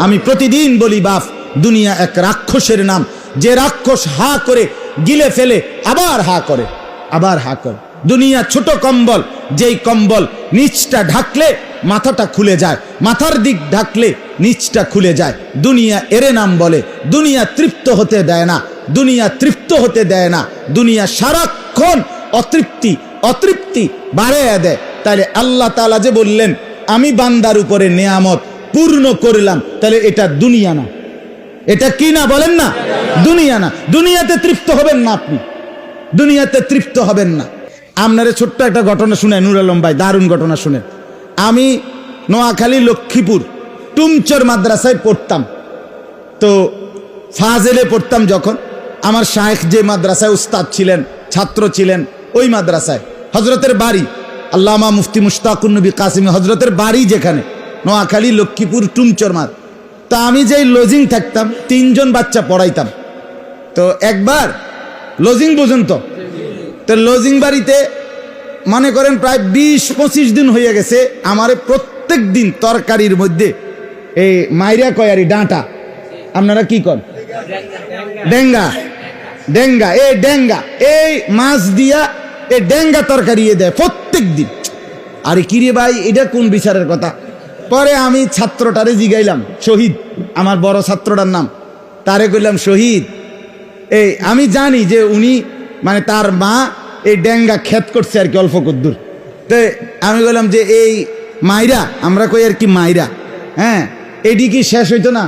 আমি প্রতিদিন বলি বাপ, দুনিয়া এক রাক্ষসের নাম, যে রাক্ষস হা করে গিলে ফেলে আবার হা করে, আবার হা করে। দুনিয়া ছোট কম্বল, যেই কম্বল নিচটা ঢাকলে মাথাটা খুলে যায়, মাথার দিক ঢাকলে নিচটা খুলে যায়। দুনিয়া এরে নাম বলে। দুনিয়া তৃপ্ত হতে দেয় না, দুনিয়া তৃপ্ত হতে দেয় না। দুনিয়া সারাক্ষণ অতৃপ্তি অতৃপ্তি বাড়াইয়া দেয়। তাহলে আল্লাহ তাআলা যে বললেন আমি বান্দার উপরে নেয়ামত পূর্ণ করলাম, তাহলে এটা দুনিয়া না? এটা কি না বলেন না? দুনিয়া না। দুনিয়াতে তৃপ্ত হবেন না আপনি, দুনিয়াতে তৃপ্ত হবেন না। আপনারে ছোট্ট একটা ঘটনা শুনে, নূর আলম ভাই, দারুণ ঘটনা শুনে। আমি নোয়াখালী লক্ষ্মীপুর টুমচর মাদ্রাসায় পড়তাম। তো ফাজেলে পড়তাম যখন, আমার শায়েখ যে মাদ্রাসায় উস্তাদ ছিলেন, ছাত্র ছিলেন ওই মাদ্রাসায়, হজরতের বাড়ি আল্লামা মুফতি মুশতাকুন নবী কাসিমি হজরতের বাড়ি যেখানে, নোয়াখালী লক্ষ্মীপুর টুমচর মাদ। তা আমি যেই লজিং থাকতাম, 3 জন বাচ্চা পড়াইতাম। তো একবার লজিং বুঝুন তো লজিং বাড়িতে মনে করেন প্রায় 20-25 দিন হয়ে গেছে, আমারে প্রত্যেক দিন তরকারির মধ্যে এই মাইরা কয়ারি ডাঁটা, আপনারা কি করেন, ডেঙ্গা, ডেঙ্গা, এই ডেঙ্গা, এই মাছ দিয়া এই ডেঙ্গা তরকারি দেয় প্রত্যেক দিন। আরে কিরে ভাই, এটা কোন বিচারের কথা? পরে আমি ছাত্রটারে জিগাইলাম, শহীদ আমার বড় ছাত্রটার নাম, তারে কইলাম শহীদ, এই আমি জানি যে উনি মানে তার মা এই ডেঙ্গা ক্ষেত করছে আর কি অল্প কদ্দুর। তো আমি বললাম যে এই মাইরা, আমরা কই আর কি মাইরা, হ্যাঁ, এটি কি শেষ হইতো না?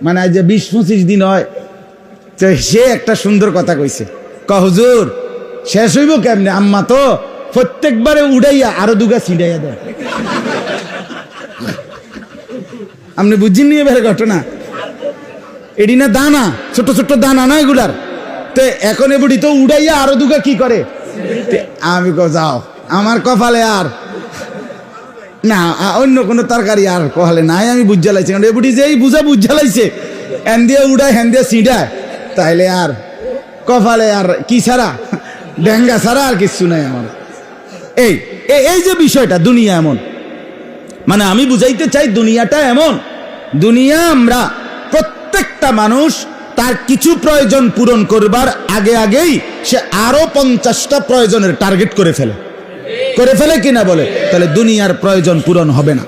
মানে আজ যে 20-25 দিন হয়। তো সে একটা সুন্দর কথা কইছে, হুজুর শেষ হইব কেমনে, আম্মা তো প্রত্যেকবারে উড়াইয়া আরো দুগা ছিড়াইয়া দেয়। আপনি বুঝছেন নি এবারে ঘটনা? এটি না দানা, ছোট ছোট দানা না এগুলার। তো এখন এbuடி তো উড়াইয়া আরো দুগা কি করে। আমি যাও, আমার কপালে আর না অন্য কোনো তরকারি আর কপালে নাই, আমি বুঝা লাইছি। কারণ এbuடி যেই বুঝা বুঝা লাইছে, হ্যান দিয়ে উড়ায় হ্যান দিয়ে ছিঁড়ায়, তাইলে আর কপালে আর কি ছাড়া, ডেঙ্গা ছাড়া আর কিছু নাই আমার। এই এই যে বিষয়টা, দুনিয়া এমন, মানে আমি বুঝাইতে চাই দুনিয়াটা এমন। দুনিয়া আমরা প্রত্যেকটা মানুষ তার কিছু প্রয়োজন পূরণ করবার আগে আগেই সে আরো 50টা প্রয়োজনের টার্গেট করে ফেলে কিনা বলে, তাহলে দুনিয়ার প্রয়োজন পূরণ হবে না।